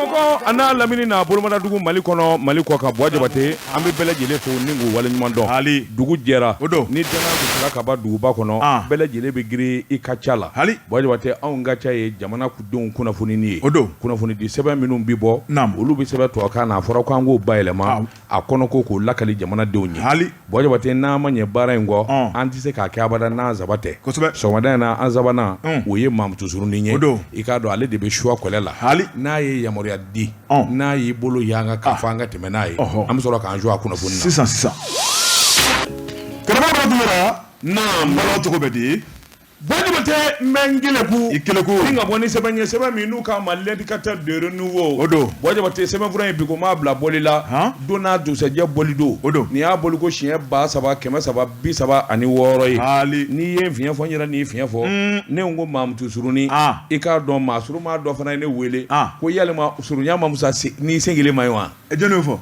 Bamakɔ ana lamini na bolomada dugu Mali kɔnɔ Mali kɔ ka bɔ Jabate an bɛ bɛɛ lajɛlen fo ni k'u wale ɲuman dɔn. Hali dugu jɛra ni dana sera ka ba duguba kɔnɔ bɛɛ lajɛlen bɛ girin i ka ca la. Hali bɔ Jabate anw ka ca ye jamana denw kunnafoni ye. Kunnafoni di sɛbɛn minnu bɛ bɔ olu bɛ sɛbɛn tubabukan na a fɔra ko an k'o bayɛlɛma a kɔnɔ ko k'o lakali jamanadenw ye. Hali bɔ Jabate n'an ma ɲɛ baara in kɔ an tɛ se k'a kɛ abada n'an zaba tɛ. Sɔgɔmada in na an zabanan o ye Mamutu Zuruni ye. I k'a dɔn ale de bɛ suwa kɔlɛ la. Hali n'a ye yamaruya di n'a y'i bolo yanga k'a fɔ an ka tɛmɛ n'a ye an bɛ sɔrɔ k'an jɔ a kunnafoni na. Sisan karamɔgɔ dɔ tora naam balo cogo bɛ di Jabate mɛ ngeleku i keleku ni ka bɔ ni sɛbɛn ye sɛbɛn min n'u ka l'éducateur de renouveau o don Jabate sɛbɛn fura in bi ko maa bila bɔli la don n'a dugusɛjɛ bɔli don o don ni y'a bɔli ko siɲɛ 3,000 336 ye hali n'i ye fiɲɛ fɔ n yɛrɛ n'i fiɲɛ fɔ ne ko Mamutu Zuruni i k'a dɔn maa suruma dɔ fana ye ne wele ko yalima surunya ma musa n'i sen kelen ma ye wa jɔn y'o fɔ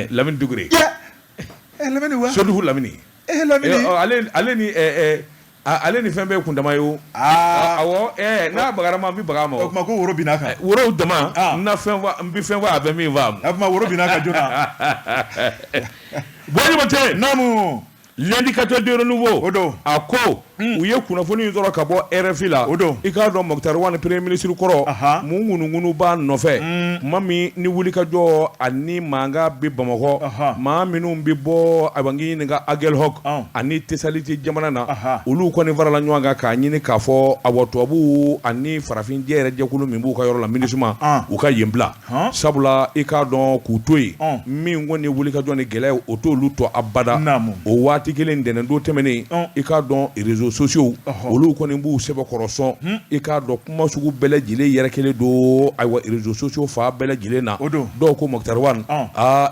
Lamini Dukure Lamini wa Sodugu Lamini ale ni ale ni fɛn bɛɛ kundama ye o awɔ n'a bagara ma n bɛ baga ma o kuma ko woro binna kan woro dama n bɛ fɛn fɔ a bɛ min faamu a kuma woro binna kan joona Jabate naamu l'éducateur de renouveau o don a ko u ye kunnafoni in sɔrɔ ka bɔ RFI la o don i k'a dɔn Mokutari Wane premier ministre kɔrɔ mun ŋunuŋunu b'a nɔfɛ maa min ni wulikajɔ ani mankan bɛ Bamakɔ maa minnu bɛ bɔ a bɛ n ɲininka Agel Hawk ani Tesaliti jamana na olu kɔni farala ɲɔgɔn kan k'a ɲini k'a fɔ awɔ tubabuw ani farafin jɛ yɛrɛ jɛkulu min b'u ka yɔrɔ la MINUSMA u ka yen bila sabula i k'a dɔn k'u to yen min kɔni wulikajɔ ni gɛlɛya o t'olu to abada o waati kelen ntɛnɛn don tɛmɛnen i k'a dɔn réseaux sociaux olu kɔni b'u sɛbɛkɔrɔsɔn i k'a dɔn kuma sugu bɛɛ lajɛlen yɛrɛ kelen don ayiwa réseaux sociaux fa bɛɛ lajɛlen na dɔw ko Mokutari Wane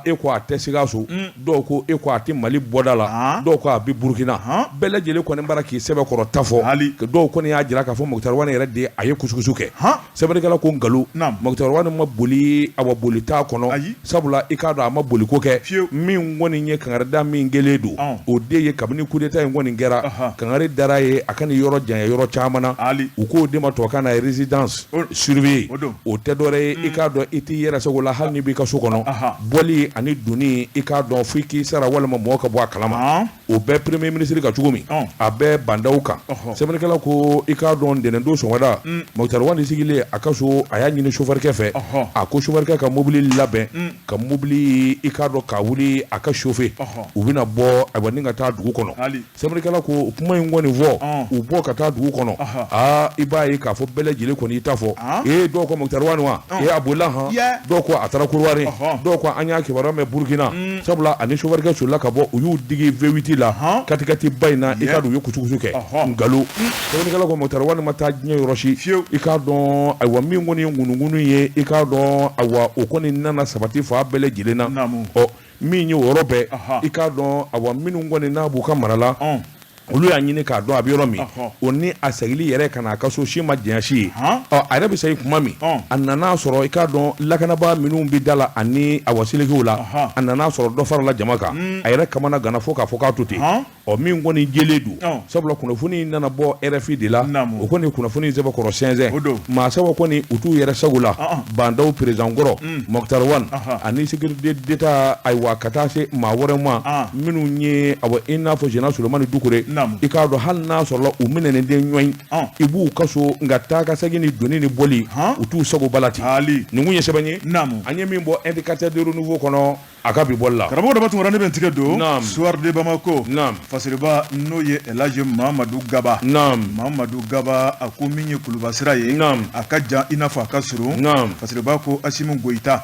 e ko a tɛ Sikaso dɔw ko e ko a tɛ Mali bɔda la dɔw ko a bɛ Burukina bɛɛ lajɛlen kɔni bara k'i sɛbɛkɔrɔta fɔ dɔw kɔni y'a jira k'a fɔ Mokutari Wane yɛrɛ de a ye kusukusu kɛ sɛbɛnnikɛla ko nkalon Mokutari Wane ma boli awa boli t'a kɔnɔ sabula i k'a dɔn a ma boli ko kɛ min kɔni ye kangarida min kɛlen don o de ye kabini coup d'état in kɔni kɛra kangari dara ye a ka ni yɔrɔ janya yɔrɔ caman na u k'o de ma tubabukan na résidence surveillée o tɛ dɔ wɛrɛ ye i k'a dɔn i t'i yɛrɛ sago la hali n'i b'i ka so kɔnɔ bɔli ani donni i k'a dɔn f'i k'i sara walima mɔgɔ ka bɔ a kalama o bɛɛ premier ministre ka cogo min a bɛɛ bandaw kan sɛbɛnnikɛla ko i k'a dɔn ntɛnɛn don sɔgɔmada Mokutari Wane sigilen a ka so a y'a ɲini chauffeur-kɛ fɛ a ko chauffeur-kɛ ka mobili labɛn ka mobili i k'a dɔn k'a wuli a ka chauffer u bɛna bɔ ayiwa ni ka taa dugu kɔnɔ sɛbɛnnikɛla ko kuma in kɔni fɔ u bɔ ka taa dugu kɔnɔ i b'a ye k'a fɔ bɛɛ lajɛlen kɔni i ta fɔ dɔw ko Mokutari Wane wa a bolila dɔw ko a taara Kolowari dɔw ko an y'a kibaruya mɛn Burukina sabula ani chauffeur-kɛ solila ka bɔ u y'u digi V8 la katikati ba in na i k'a dɔn u ye kusukusu kɛ nkalon sɛbɛnnikɛla ko Mokutari Wane ma taa diɲɛ yɔrɔ si i k'a dɔn ayiwa min kɔni ye ŋunuŋunu ye i k'a dɔn ayiwa o kɔni nana sabati fa bɛɛ lajɛlen na min ye o yɔrɔ bɛɛ i k'a dɔn ayiwa minnu kɔni n'a b'u ka mara la olu y'a ɲini k'a dɔn a bɛ yɔrɔ min o ni a segili yɛrɛ ka na a ka so si ma janya si ye a yɛrɛ bɛ segin kuma min a nana sɔrɔ i k'a dɔn lakanabaa minnu bɛ da la ani a waselekiw la a nana sɔrɔ dɔ farala jama kan a yɛrɛ kamana gana fo k'a fɔ k'a to ten min kɔni jɛlen don sabula kunnafoni nana bɔ RFI de la o kɔni kunnafoni sɛbɛkɔrɔ sɛnsɛn maa saba kɔni u t'u yɛrɛ sago la bandaw président kɔrɔ Mokutari Wane ani sécurité d'État ayiwa ka taa se maa wɛrɛ ma minnu ye awa i n'a fɔ Général Sulemani Dukure i k'a dɔn hali n'a sɔrɔla u minɛnen den ɲɔgɔn i b'u ka so nka taa ka segin ni donni ni bɔli u t'u sago bala ten nin kun ye sɛbɛn ye an ye min bɔ indicateur de renouveau kɔnɔ a ka bi bɔli la karamɔgɔ dɔ b'a tun ne bɛ n tigɛ don soir de Bamako fasiriba n'o ye El Hadji Mahamadu Gaba Mahamadu Gaba a ko min ye Kuluba sira ye a ka jan i n'a fɔ a ka surun fasiriba ko Asimu Goyita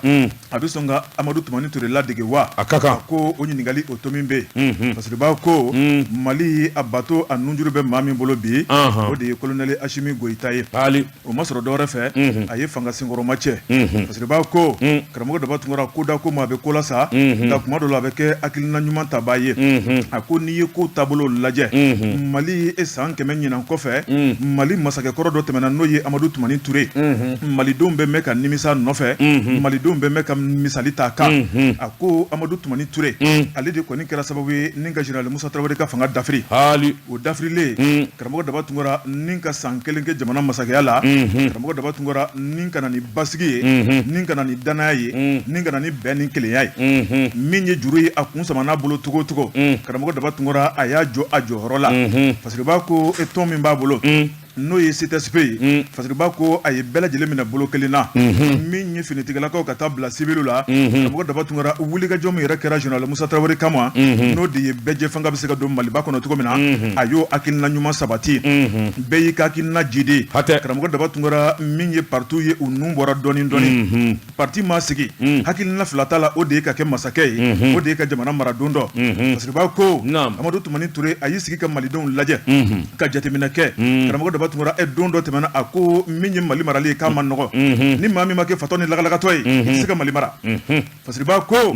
a bɛ sɔn ka Amadu Tumani Ture ladege wa a ka kan ko o ɲininkali o to min bɛ fasiriba ko Mali a bato a nunjuru bɛ maa min bolo bi o de ye colonel Asimi Goyita ye o ma sɔrɔ dɔwɛrɛ fɛ a ye fanga senkɔrɔma cɛ fasiriba ko karamɔgɔ dɔ b'a tun ko da ko maa bɛ ko la sa la nka kuma dɔ la a bɛ kɛ hakilina ɲuman tabaa ye a ko n'i ye ko taabolo lajɛ Mali ye san 100 ɲinan kɔfɛ Mali masakɛkɔrɔ dɔ tɛmɛna n'o ye Amadu Tumani Ture malidenw bɛ mɛn ka nimisa nɔfɛ malidenw bɛ mɛn ka misali ta kan a ko Amadu Tumani Ture ale de kɔni kɛra sababu ye ni ka Général Musa Tarawele ka fanga dafiri o dafirilen karamɔgɔ Daba Tunkara ni ka san 1 kɛ jamana masakɛya la karamɔgɔ Daba Tunkara ni ka na ni basigi ye ni ka na ni danaya ye ni ka na ni bɛn ni kelenya ye min ye juru ye a kun sama n'a bolo togo togo karamɔgɔ Daba Tunkara a y'a jɔ a jɔyɔrɔ la parce que b'a ko tɔn min b'a bolo n'o ye CTSP ye parce que b'a ko a ye bɛɛ lajɛlen minɛ bolo kelen na min ye finitigilakaw ka taa bila civil la karamɔgɔ Daba Tunkara wulikajɔ min yɛrɛ kɛra Général Musa Tarawele kama n'o de ye bɛɛ jɛ fanga bɛ se ka don Maliba kɔnɔ cogo min na a y'o hakilina ɲuman sabati bɛɛ y'i ka hakilina jidi karamɔgɔ Daba Tunkara min ye parti ye u nun bɔra dɔɔni dɔɔni parti ma sigi hakilina fila t'a la o de ye ka kɛ masakɛ ye o de ye ka jamana mara don dɔ parce que b'a ko Amadu Tumani Ture a y'i sigi ka malidenw lajɛ ka jateminɛ kɛ karamɔgɔ Daba Tunkara don dɔ tɛmɛna a ko min ye Mali marali ye k'a ma nɔgɔ ni maa min ma kɛ fatɔ ni lagalagatɔ ye i tɛ se ka Mali mara parce que b'a ko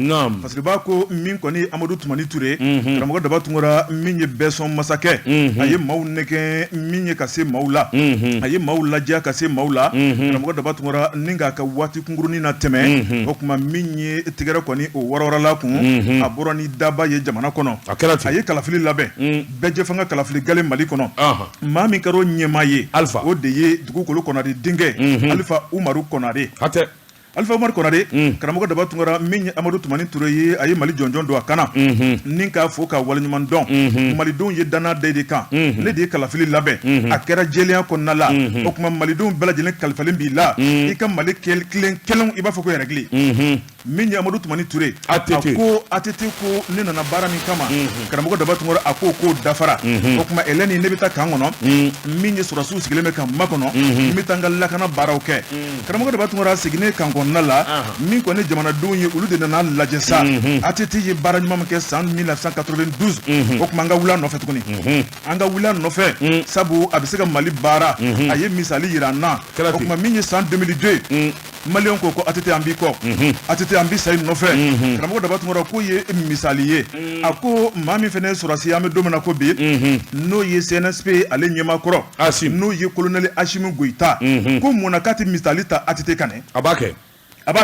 min kɔni Amadu Tumani Ture karamɔgɔ Daba Tunkara min ye bɛɛ sɔn masakɛ a ye maaw nɛgɛn min ye ka se maaw la a ye maaw ladiya ka se maaw la karamɔgɔ Daba Tunkara ni k'a ka waati kunkurunin na tɛmɛ o tuma min ye tigɛrɛ kɔni o wɔrɔwɔrɔla kun a bɔra ni daba ye jamana kɔnɔ a ye kalafili labɛn bɛɛ jɛ fanga kalafili gale Mali kɔnɔ maa min kɛra o ɲɛmaa ye Alpha o de ye Dugukolo Konare denkɛ Alpha Umaru Konare Alpha Umaru Konare karamɔgɔ Daba Tunkara min ye Amadu Tumani Ture ye a ye Mali jɔnjɔn don a kana ni k'a fo ka waleɲuman dɔn malidenw ye danna da de kan ne de ye kalafili labɛn a kɛra jɛlenya kɔnɔna la o tuma malidenw bɛɛ lajɛlen kalifalen b'i la i ka Mali kelen i b'a fɔ ko yɛrɛgili min ye Amadu Tumani Ture a ko ATT ko ne nana baara min kama karamɔgɔ Daba Tunkara a ko dafara o tuma Eleni ne bɛ taa kan kɔnɔ min ye sɔrɔsiw sigilen bɛ kan makɔnɔ n bɛ taa n ka lakana baaraw kɛ karamɔgɔ Daba Tunkara seginnen kan kɔnɔna la min kɔni jamanadenw ye olu de nana lajɛ sa ATT ye baara ɲuman min kɛ san 1992 o tuma an ka wuli a nɔfɛ tuguni an ka wuli a nɔfɛ sabu a bɛ se ka Mali baara a ye misali yira an na o tuma min ye san 2002 Maliyɛnw ko ATT an b'i kɔ ATT an b'i sa i nɔfɛ karamɔgɔ Daba Tunkara k'o ye misali ye a ko maa min fana ye sɔrɔsi an bɛ don min na ko bi n'o ye CNSP ale ɲɛmaakɔrɔ n'o ye colonel Asimi Goyita ko mun na k'a tɛ misali ta ATT kan a b'a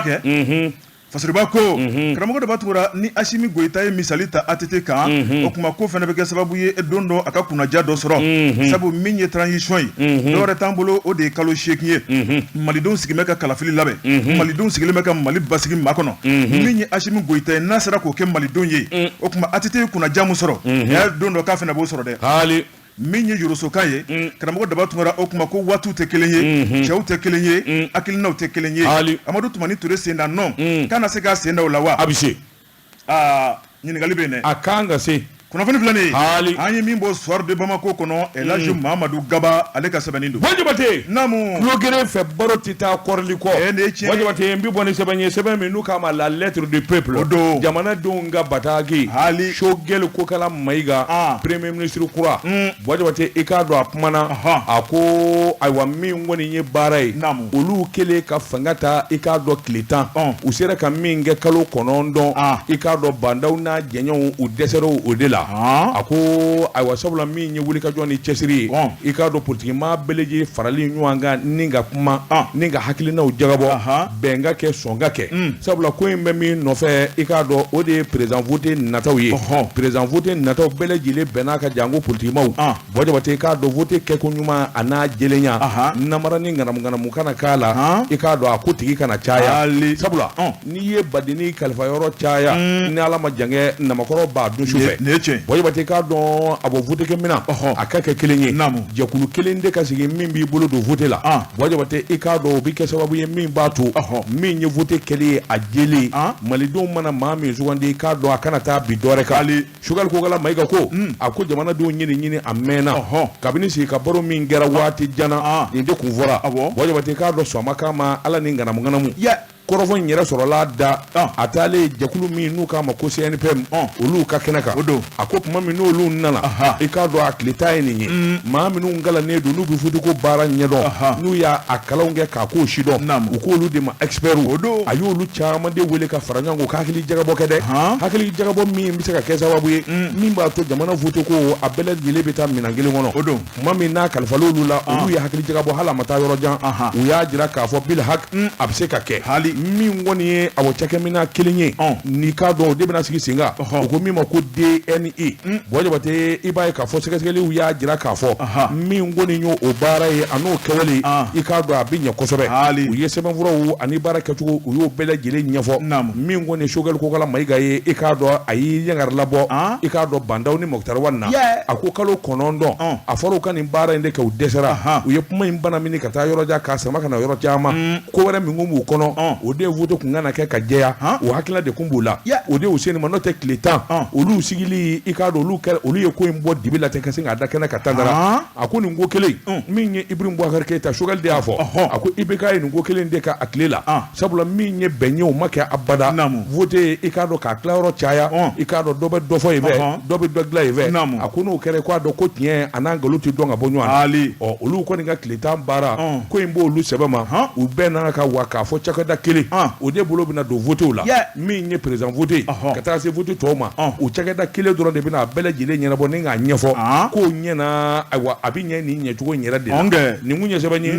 kɛ Fasiriba ko karamɔgɔ Daba Tunkara ni Asimi Goyita ye misali ta ATT kan o kuma ko fana bɛ kɛ sababu ye don dɔ a ka kunnaja dɔ sɔrɔ sabu min ye transition ye dɔwɛrɛ t'an bolo o de ye kalo 8 ye malidenw sigilen bɛ ka kalafili labɛn malidenw sigilen bɛ ka Mali basigi maa kɔnɔ min ye Asimi Goyita ye n'a sera k'o kɛ malidenw ye o kuma ATT ye kunnaja mun sɔrɔ don dɔ k'a fana b'o sɔrɔ dɛ min ye Yorosokan ye karamɔgɔ Daba Tunkara o kuma ko waatiw tɛ kelen ye cɛw tɛ kelen ye hakilinaw tɛ kelen ye Amadu Tumani Ture senda nɔ k'a na se k'a senda o la wa a bɛ se ɲininkali bɛ yen dɛ a kan ka se kunnafoni filɛ nin ye an ye min bɔ Soir de Bamako kɔnɔ El Hadji Mahamadu Gaba ale ka sɛbɛnni don Wajabate naamu tulo geren fɛ baro tɛ taa kɔrɔli kɔ Wajabate n bɛ bɔ ni sɛbɛn ye sɛbɛn min n'u k'a ma la lettre du peuple jamanadenw ka bataki Choguel Kokala Mayiga premier ministre kura Wajabate i k'a dɔn a kumana a ko ayiwa min kɔni ye baara ye olu kɛlen ka fanga ta i k'a dɔn tile 10 u sera ka min kɛ kalo 9 i k'a dɔn bandaw n'a jɛɲɔgɔnw u dɛsɛra o de la a ko ayiwa sabula min ye wulikajɔ ni cɛsiri ye i k'a dɔn politikima bɛɛ lajɛlen farali ɲɔgɔn kan ni ka kuma ni ka hakilinaw jagabɔ bɛn ka kɛ sɔn ka kɛ sabula ko in bɛ min nɔfɛ i k'a dɔn o de ye président voté nataw ye président voté nataw bɛɛ lajɛlen bɛn'a ka janko politikimaw Wajabate i k'a dɔn voté kɛko ɲuman a n'a jɛlenya namara ni ŋanamu kana k'a la i k'a dɔn a ko tigi kana caya sabula n'i ye badeni kalifa yɔrɔ caya ni Ala ma jan kɛ namakɔrɔ b'a dun sufɛ Wajabate k'a dɔn a bɔ voté kɛ mina a ka kɛ kelen ye jɛkulu kelen de ka sigi min b'i bolo don voté la Wajabate i k'a dɔn o bɛ kɛ sababu ye min b'a to min ye voté kɛli ye a jɛlen malidenw mana maa min sugandi i k'a dɔn a kana taa bi dɔwɛrɛ kan Choguel Kokala Mayiga ko a ko jamanadenw ɲini a mɛnna kabini sigi ka baro min kɛra waati janna nin de kun fɔra Wajabate k'a dɔn sɔn ma k'a ma Ala ni ŋanamu kɔrɔfɔ in yɛrɛ sɔrɔla da a taalen jɛkulu min n'u k'a ma ko CNPM olu ka kɛnɛ kan a ko tuma min n'olu nana i k'a dɔn a tile ta ye nin ye maa minnu galannen don n'u bɛ futu ko baara ɲɛdɔn n'u y'a kalanw kɛ k'a k'o si dɔn u k'olu de ma expert a y'olu caman de wele ka fara ɲɔgɔn kan hakili jagabɔ kɛ dɛ hakili jagabɔ min bɛ se ka kɛ sababu ye min b'a to jamana futu ko a bɛɛ lajɛlen bɛ taa minɛn kelen kɔnɔ tuma min n'a kalifala olu la olu ye hakili jagabɔ hali a ma taa yɔrɔ jan u y'a jira k'a fɔ bil hak a bɛ se ka kɛ min kɔni ye a cakɛmina kelen ye n'i k'a dɔn o de bɛna sigi sen kan u ko min ma ko DNE Jabate i b'a ye k'a fɔ sɛgɛsɛgɛliw y'a jira k'a fɔ min kɔni y'o o baara ye a n'o kɛwale i k'a dɔn a bɛ ɲɛ kosɛbɛ u ye sɛbɛnfuraw ani baara kɛcogo u y'o bɛɛ lajɛlen ɲɛfɔ min kɔni Choguel Kokala Mayiga ye i k'a dɔn a y'i ɲɛgari labɔ i k'a dɔn Bandaw ni Mokutari Wade na a ko kalo 9 a fɔra u ka nin baara in de kɛ u dɛsɛra u ye kuma in bana mini ka taa yɔrɔ jan k'a sama ka na yɔrɔ caman ko wɛrɛ min kun b'u kɔnɔ o de vote kun kana kɛ ka jɛya o hakilila de kun b'u la o de Useni ma n'o tɛ tile 10 olu sigili i k'a dɔn olu ye ko in bɔ dibi la ten ka se k'a da kɛnɛ ka tandara a ko nin ko kelen min ye Ibrahim Boubacar Keita Choguel de y'a fɔ a ko IBK ye nin ko kelen de ka a tile la sabula min ye bɛn ye o ma kɛ abada vote i k'a dɔn k'a tila yɔrɔ caya i k'a dɔn dɔ bɛ dɔ fɔ yen fɛ dɔ bɛ dɔ dilan yen fɛ a ko n'o kɛra k'a dɔn ko tiɲɛ a n'an nkalon tɛ dɔn ka bɔ ɲɔgɔn na olu kɔni ka tile 10 baara ko in b'olu sɛbɛn ma u bɛɛ nana ka wa k'a fɔ cakɛda kelen o de bolo bɛna don votew la min ye président vote ka taa se vote tɔw ma o cakɛda kelen dɔrɔn de bɛna a bɛɛ lajɛlen ɲɛnabɔ ni k'a ɲɛfɔ k'o ɲɛna ayiwa a bɛ ɲɛ nin ɲɛcogo in yɛrɛ de la nin kun ye sɛbɛn ye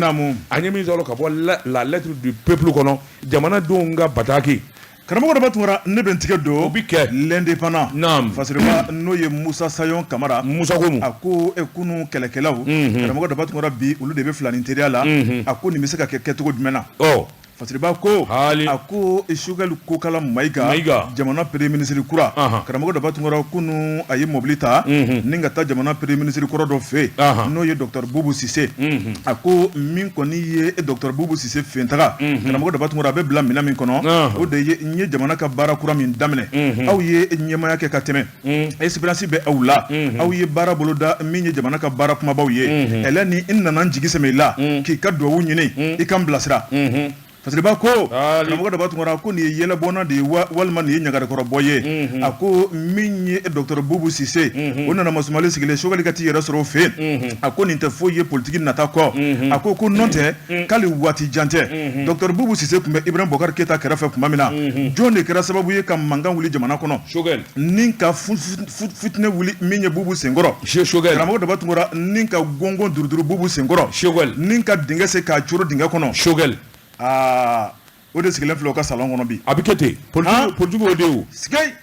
a ɲɛ min sɔrɔ ka bɔ la lettre du peuple kɔnɔ jamanadenw ka bataki karamɔgɔ dɔ b'a tun ne bɛ n tigɛ don o bi kɛ l'indépendant fasiriba n'o ye Musa Sayon Kamara Musa Komu a ko kunu kɛlɛkɛlaw karamɔgɔ dɔ b'a tun bi olu de bɛ filani teriya la a ko nin bɛ se ka kɛ kɛcogo jumɛn na fasiriba ko a ko Choguel Kokala Mayiga jamana premier ministre kura karamɔgɔ dɔ b'a tun kunu a ye mobili ta ni ka taa jamana premier ministre kɔrɔ dɔ fɛ n'o ye Dr Boubou Cissé a ko min kɔni ye Dr Boubou Cissé fɛntaga karamɔgɔ dɔ b'a tun a bɛ bila minɛn min kɔnɔ o de ye n ye jamana ka baara kura min daminɛ aw ye ɲɛmaya kɛ ka tɛmɛ expérience bɛ aw la aw ye baara boloda min ye jamana ka baara kumabaw ye ɛlɛ ni n nana n jigi sɛmɛ i la k'i ka duwawu ɲini i ka n bilasira fasiriba ko karamɔgɔ dɔ b'a tun ko nin ye yɛlɛbɔnna de ye walima nin ye ɲagarekɔrɔbɔ ye a ko min ye Dr Boubou Cissé o nana masumalen sigilen Choguel ka t'i yɛrɛ sɔrɔ o fɛ a ko nin tɛ foyi ye politique nata kɔ a ko nɔ tɛ k'ale waati jan tɛ Dr Boubou Cissé tun bɛ Ibrahim Boubacar Keita kɛrɛfɛ tuma min na jɔn de kɛra sababu ye ka mankan wuli jamana kɔnɔ ni ka fitinɛ wuli min ye Boubou senkɔrɔ karamɔgɔ dɔ b'a tun ni ka gɔngɔn duruduru Boubou senkɔrɔ ni ka dingɛ se k'a coro dingɛ kɔnɔ o de sigilen filɛ o ka salon kɔnɔ bi a bɛ kɛ ten politique o de o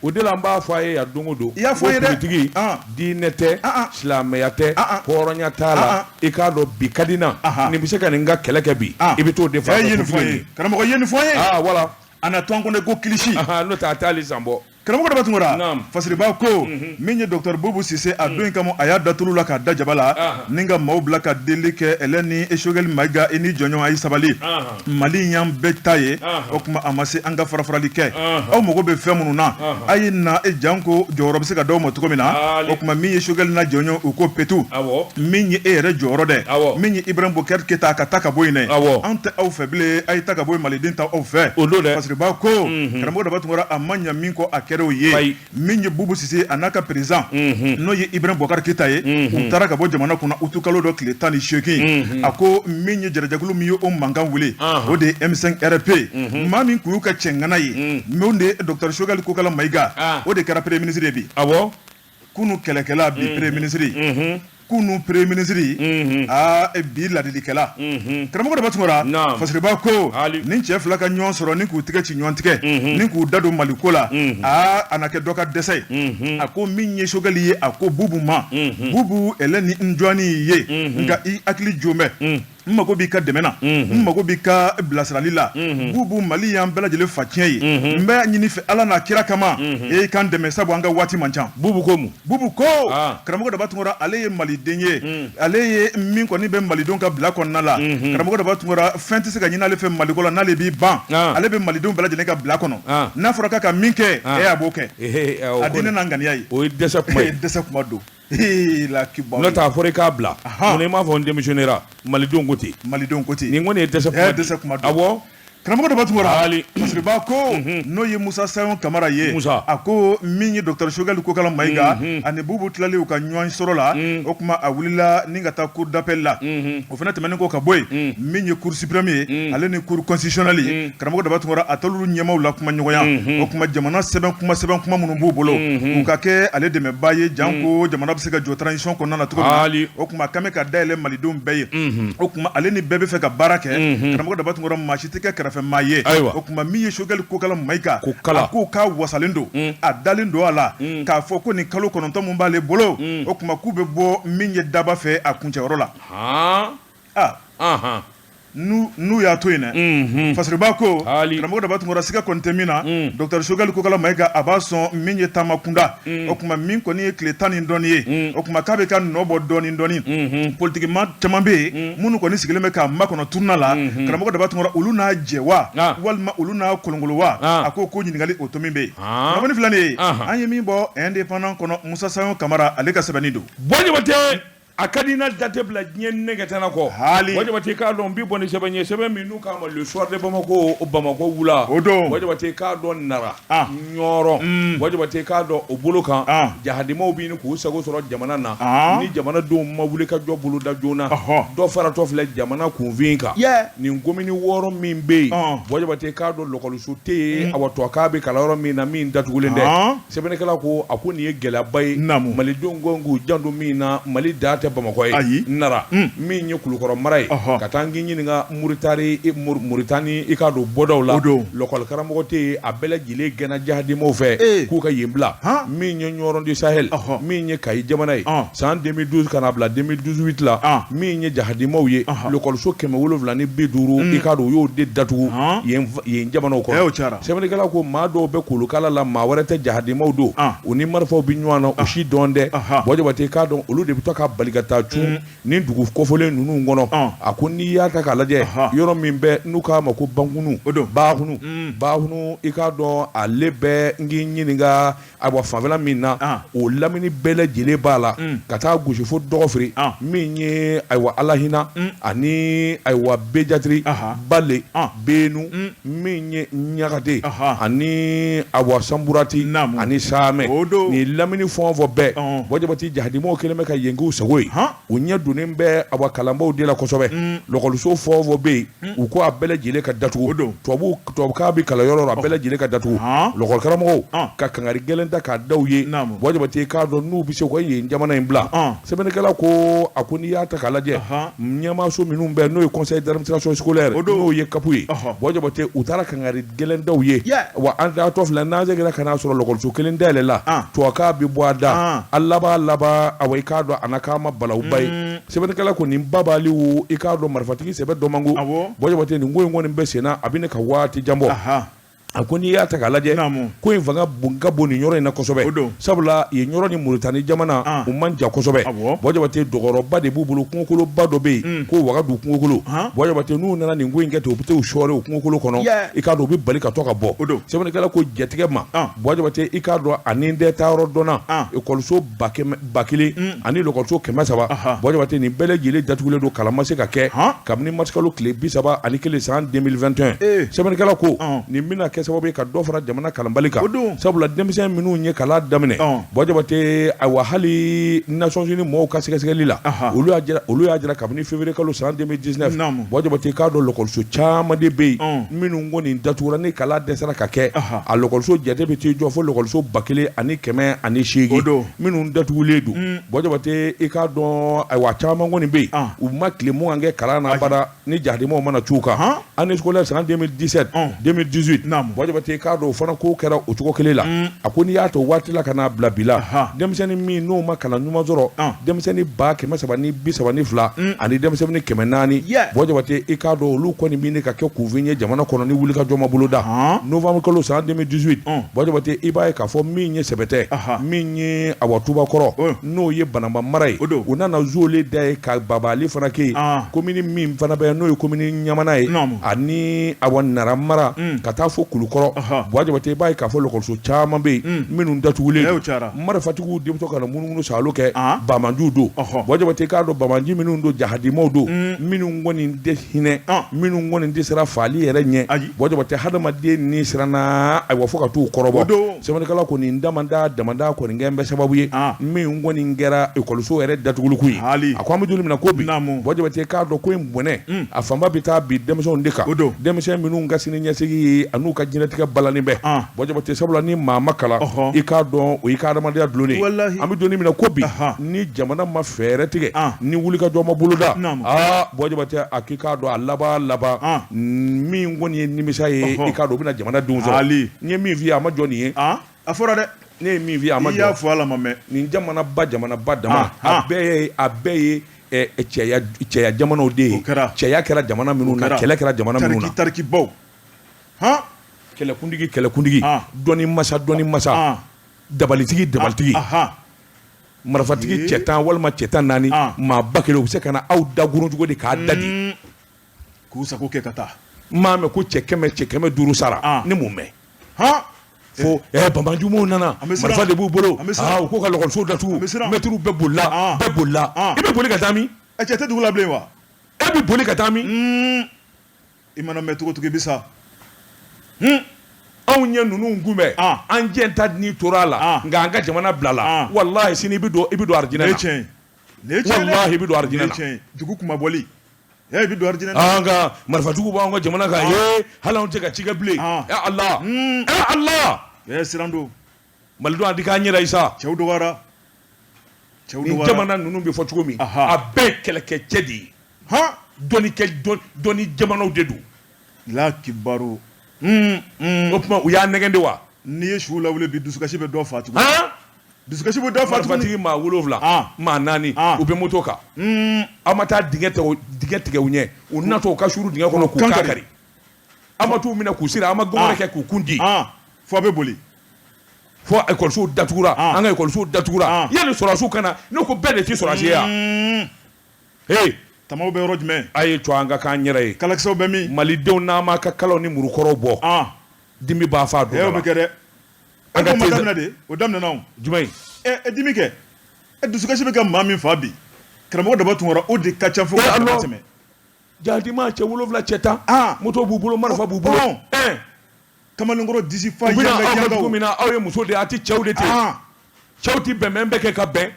o de la an b'a fɔ a ye yan don o don i y'a fɔ ye dɛ politique diinɛ tɛ silamɛya tɛ hɔrɔnya t'a la i k'a dɔn bi ka di n na nin bɛ se ka nin ka kɛlɛ kɛ bi i bɛ t'o de fɔ karamɔgɔ ye nin fɔ ye wala a na to an kɔnɔ ko kilisi n'o tɛ a t'ale san bɔ karamɔgɔ dɔ b'a tun fasiriba ko min ye Dr Boubou Cissé a don in kama a y'a datulu la k'a da jaba la ni ka maaw bila ka deli kɛ ɛlɛ ni Choguel Mayiga i ni jɔnɲɔgɔn a ye sabali Mali y'an bɛɛ ta ye o tuma a ma se an ka farafarali kɛ aw mago bɛ fɛn minnu na a ye na jan ko jɔyɔrɔ bɛ se ka d'aw ma cogo min na o tuma min ye Choguel na jɔnɲɔgɔn u ko petu min ye e yɛrɛ jɔyɔrɔ dɛ min ye Ibrahim Boubacar Keita ka taa ka bɔ yen dɛ an tɛ aw fɛ bilen a ye taa ka bɔ yen maliden ta aw fɛ fasiriba ko karamɔgɔ dɔ b'a tun a ma ɲɛ min kɔ a kɛra o ye min ye Boubou Cissé a n'a ka président n'o ye Ibrahim Boubacar Keita ye u taara ka bɔ jamana kɔnɔ utu kalo dɔ tile 18 a ko min ye jɛrɛjɛkulu min ye o mankan wuli o de ye M5 RP maa min kun y'u ka cɛngana ye min de ye Dr Choguel Kokala Mayiga o de kɛra premier ministre ye bi kunu kɛlɛkɛla bi premier ministre kunu premier ministre bi ladilikɛla karamɔgɔ dɔ b'a tun fasiriba ko ni cɛ fila ka ɲɔgɔn sɔrɔ ni k'u tigɛ ci ɲɔgɔn tigɛ ni k'u da don maliko la a na kɛ dɔ ka dɛsɛ ye a ko min ye Choguel ye a ko Boubou ma Boubou ɛlɛ ni n jɔnni ye nka i hakili jo mɛn n mago b'i ka dɛmɛ na n mago b'i ka bilasirali la Boubou Mali y'an bɛɛ lajɛlen fa tiɲɛ ye n bɛ ɲini fɛ Ala n'a kira kama e k'an dɛmɛ sabu an ka waati man ca Boubou ko karamɔgɔ dɔ b'a tun ale ye maliden ye ale ye min kɔni bɛ malidenw ka bila kɔnɔna la karamɔgɔ dɔ b'a tun fɛn tɛ se ka ɲini ale fɛ maliko la n'ale b'i ban ale bɛ malidenw bɛɛ lajɛlen ka bila kɔnɔ n'a fɔra k'a ka min kɛ a b'o kɛ a diinɛ n'a ŋaniya ye o ye dɛsɛ kuma ye dɛsɛ kuma don n'o t'a fɔra i k'a bila mun i m'a fɔ n démissionnera malidenw ko ten nin kɔni ye dɛsɛ kuma don karamɔgɔ dɔ b'a tun kɔrɔ parce que b'a ko n'o ye Musa Sayon Kamara ye a ko min ye Dr Choguel Kokala Mayiga ani Bubu tilali u ka ɲɔgɔn sɔrɔ la o kuma a wulila ni ka taa cour d'appel la o fana tɛmɛnen ko ka bɔ yen min ye cour suprême ye ale ni cour constitutionnelle ye karamɔgɔ dɔ b'a tun kɔrɔ a t'olu ɲɛmaw la kuma ɲɔgɔnya o kuma jamana sɛbɛn kuma minnu b'u bolo u ka kɛ ale dɛmɛba ye janko jamana bɛ se ka jɔ transition kɔnɔna na cogo min na o kuma k'an bɛ ka dayɛlɛ malidenw bɛɛ ye o kuma ale ni bɛɛ bɛ fɛ ka baara kɛ karamɔgɔ dɔ b'a tun kɔrɔ maa si tɛ kɛ kɛrɛfɛ maa ye o kuma min ye Choguel Kokala Mayiga a ko k'a wasalen don a dalen don a la k'a fɔ ko nin kalo 9 mun b'ale bolo o kuma k'u bɛ bɔ min ye daba fɛ a kuncɛyɔrɔ la n'u y'a to yen dɛ parce que b'a ko karamɔgɔ dɔ b'a tun kɔrɔ siga kɔni tɛ min na Dr Choguel Kokala Mayiga a b'a sɔn min ye taama kunda o kuma min kɔni ye tile 10 ni dɔɔni ye o kuma k'a bɛ ka nɔ bɔ dɔɔni politikima caman bɛ yen minnu kɔni sigilen bɛ k'a makɔnɔ tourner la karamɔgɔ dɔ b'a tun kɔrɔ olu n'a jɛ wa walima olu n'a kolongolo wa a ko ɲininkali o to min bɛ yen kunnafoni filɛ nin ye an ye min bɔ indépendant kɔnɔ Musa Sayon Kamara ale ka sɛbɛnni don a ka di na date bila diɲɛ nɛgɛtana kɔ wajabati k'a dɔn bi bɔ ni sɛbɛn ye sɛbɛn min n'u k'a ma le soir de Bamako wula o don wajabati k'a dɔn Nara Ɲɔrɔ wajabati k'a dɔn o bolo kan jahadimaw bɛ ɲini k'u sago sɔrɔ jamana na ni jamanadenw ma wuli ka jɔ boloda joona dɔ faratɔ filɛ jamana kunfin kan nin komini 6 min bɛ yen wajabati k'a dɔn lɔkɔliso tɛ yen a to k'a bɛ kalan yɔrɔ min na min datugulen dɛ sɛbɛnnikɛla ko a ko nin ye gɛlɛyaba ye malidenw ko k'u janto min na Mali da Bamakɔ ye Nara min ye Kulukɔrɔ mara ye ka taa n k'i ɲininka Muritani i k'a don bɔdaw la lɔkɔli karamɔgɔ tɛ yen a bɛɛ lajɛlen gɛnna jahadimaw fɛ k'u ka yen bila min ye Ɲɔrɔn du Sahel min ye Kayi jamana ye san 2012 ka na bila 2018 la min ye jahadimaw ye lɔkɔliso 750 i k'a dɔn u y'o de datugu yen jamanaw kɔnɔ sɛbɛnnikɛla ko maa dɔw bɛ kolokala la maa wɛrɛ tɛ jahadimaw don u ni marifaw bɛ ɲɔgɔn na u si dɔn dɛ wajabati k'a dɔn olu de bɛ to ka bali ka taa cun ni dugu kɔfɔlen ninnu kɔnɔ a ko n'i y'a ta k'a lajɛ yɔrɔ min bɛ n'u k'a ma ko Bankunu Bahunu i k'a dɔn ale bɛ n k'i ɲininka ayiwa fanfɛla min na o lamini bɛɛ lajɛlen b'a la ka taa gosi fo Dɔgɔfiri min ye ayiwa Alahina ani ayiwa Bejatiri Bale Benu min ye Ɲagate ani ayiwa Samburati ani Samɛ nin lamini fɛn o fɛn bɛɛ wajabati jahadimaw kɛlen bɛ ka yen k'u sago ye u ɲɛ donnen bɛ awa kalanbaw de la kosɛbɛ lɔkɔliso fɔ o fɔ bɛ yen u ko a bɛɛ lajɛlen ka datugu tubabukan bɛ kalan yɔrɔ a bɛɛ lajɛlen ka datugu lɔkɔli karamɔgɔw ka kangari gɛlɛn ta k'a daw ye wajabati k'a dɔn n'u bɛ se ka yen jamana in bila sɛbɛnnikɛla ko a ko n'i y'a ta k'a lajɛ ɲɛmaaso minnu bɛ n'o ye conseil d'administration scolaire n'o ye CAP ye wajabati u taara kangari gɛlɛn daw ye wa an t'atɔ filɛ n'an seginna ka n'a sɔrɔ lɔkɔliso kelen dayɛlɛ la tubabukan bɛ bɔ a da a laban awa i k'a dɔn a na k'a ma balawuba ye sɛbɛnnikɛla ko nin babaliw i k'a dɔn marifatigi sɛbɛ dɔ man go wajabati nin ko in kɔni bɛ senna a bɛ ne ka waati jan bɔ a ko n'i y'a ta k'a lajɛ ko in fanga ka bon nin yɔrɔ in na kosɛbɛ sabula yen yɔrɔ ni Muritani jamana u man jan kosɛbɛ wajabati dɔgɔrɔba de b'u bolo kungokoloba dɔ bɛ yen ko Wagadu kungokolo wajabati n'u nana nin ko in kɛ ten u bɛ taa u sɔɔri o kungokolo kɔnɔ i k'a dɔn u bɛ bali ka to ka bɔ sɛbɛnnikɛla ko jɛtigɛ ma wajabati i k'a dɔn a ni dɛ taa yɔrɔ dɔnna ekɔliso 1000 ani lɔkɔliso 300 wajabati nin bɛɛ lajɛlen datugulen don kalan ma se ka kɛ kabini masikalo tile 31 san 2021 sɛbɛnnikɛla ko nin bɛna kɛ sababu ka dɔ fara jamana kalanbali kan sabula denmisɛn minnu ye kalan daminɛ wajabati ayiwa hali Nations Unies mɔgɔw ka sɛgɛsɛgɛli la olu y'a jira kabini février kalo san 2019 wajabati k'a dɔn lɔkɔliso caman de bɛ yen minnu ko nin datugura ni kalan dɛsɛra ka kɛ a lɔkɔliso jate bɛ t'i jɔ fo lɔkɔliso 1000 minnu datugulen don wajabati i k'a dɔn ayiwa caman kɔni bɛ yen u ma tile mun kan kɛ kalan na bara ni jahadimaw mana c'u kan année scolaire san 2017 2018 wajabati k'a dɔn o fana ko kɛra o cogo kelen la a ko n'i y'a to waati la ka n'a bila bi la denmisɛnnin min n'o ma kalan ɲuman sɔrɔ denmisɛnnin 332 ani denmisɛnnin 400 wajabati i k'a dɔn olu kɔni min ka kɛ kunfin ye jamana kɔnɔ ni wulikajɔ ma boloda novembre kalo san 2018 wajabati i b'a ye k'a fɔ min ye sɛbɛtɛ min ye awa tubakɔrɔ n'o ye Banamba mara ye u nana zole da ye ka babali fana kɛ yen komini min fana bɛ n'o ye komini Ɲamana ye ani awa Nara mara ka taa fo Kulu wulukɔrɔ Buwajabate b'a ye k'a fɔ lɔkɔliso caman bɛ yen minnu datugulen marifatigiw de bɛ to ka na munumunu salo kɛ Bamanjuw don Buwajabate k'a dɔn Bamanji minnu don jahadimaw don minnu kɔni tɛ hinɛ minnu kɔni tɛ siran faali yɛrɛ ɲɛ Buwajabate hadamaden ni siranna ayiwa fo ka t'u kɔrɔbɔ sɛbɛnnikɛla kɔni damanda kɔni kɛ bɛ sababu ye min kɔni kɛra ekɔliso yɛrɛ datuguliko ye a ko an bɛ don min na ko bi Buwajabate k'a dɔn ko in bɔnɛ a fanba bɛ taa bi denmisɛnw de kan denmisɛn minnu ka sini ɲɛsigi ye an'u ka jinɛtigɛ balannen bɛ Buwajabate sabula ni maa ma kalan i k'a dɔn o y'i ka adamadenya dulonnen an bɛ don min na ko bi ni jamana ma fɛɛrɛ tigɛ ni wulikajɔ ma boloda Buwajabate a k'i k'a dɔn a laban min kɔni ye nimisa ye i k'a dɔn o bɛna jamana denw sɔrɔ n ye min f'i ye a ma jɔ nin ye a fɔra dɛ ne ye min f'i ye a ma jɔ i y'a fɔ ala ma mɛn nin jamanaba dama a bɛɛ ye cɛya jamanaw de ye cɛya kɛra jamana minnu na kɛlɛ kɛra jamana minnu na tarikibaw kɛlɛkuntigi dɔnni masa dabalitigi marifatigi cɛ 10 walima cɛ 14 maa ba kelen u bɛ se ka na aw dagurun cogo di k'a dadi k'u sago kɛ ka taa maa mɛn ko cɛ 500 sara ne m'o mɛn fo Bamanjuw nana marifa de b'u bolo u k'u ka lɔkɔliso datugu mɛtiriw bɛɛ bolila i bɛ boli ka taa min cɛ tɛ dugu la bilen wa e bɛ boli ka taa min i mana mɛn cogo i bɛ sa anw ɲɛ ninnu kunbɛn an jɛ ta ni tora a la nka an ka jamana bila la walahi sini i bɛ don arijinɛ na walahi i bɛ don arijinɛ na dugu kuma bɔli i bɛ don arijinɛ na nka marifatigiw b'an ka jamana kan hali anw tɛ ka ci kɛ bilen Allah siran don malidenw a di k'an yɛrɛ ye sa cɛw dɔgɔyara nin jamana ninnu bɛ fɔ cogo min a bɛɛ kɛlɛkɛcɛ de ye dɔnni jamanaw de don lakibaru o tuma u y'a nɛgɛn de wa n'i ye suw lawuli bi dusukasi bɛ dɔ fa tuguni dusukasi bɛ dɔ fa tuguni marifatigi maa 7 maa 4 u bɛ moto kan aw ma taa dingɛ tigɛ u ɲɛ u natɔ u ka suru dingɛ kɔnɔ k'u kakari aw ma t'u minɛ k'u siri aw ma gɔngɔrɛ kɛ k'u kun di fo a bɛ boli fo ekɔlisow datugura an ka ekɔlisow datugura yanni sɔrɔdasiw ka na ne ko bɛɛ de tɛ sɔrɔdasi ye tamaw bɛ yɔrɔ jumɛn a ye to an ka k'an yɛrɛ ye kalakisɛw bɛ min malidenw n'an m'a ka kalaw ni murukɔrɔw bɔ dimi b'a fa don o bɛ kɛ dɛ an ka ma daminɛ de o daminɛna o jumɛn dimi kɛ dusukasi bɛ kɛ maa min fa bi karamɔgɔ daba tun wɔra o de ka ca fo ka tɛmɛ jadima cɛ 7 cɛ 10 moto b'u bolo marifa b'u bolo kamalenkɔrɔ disi fa yanka yankaw u bɛna aw min na aw ye muso de ye a tɛ cɛw de ten cɛw tɛ bɛnbɛn bɛɛ kɛ ka bɛn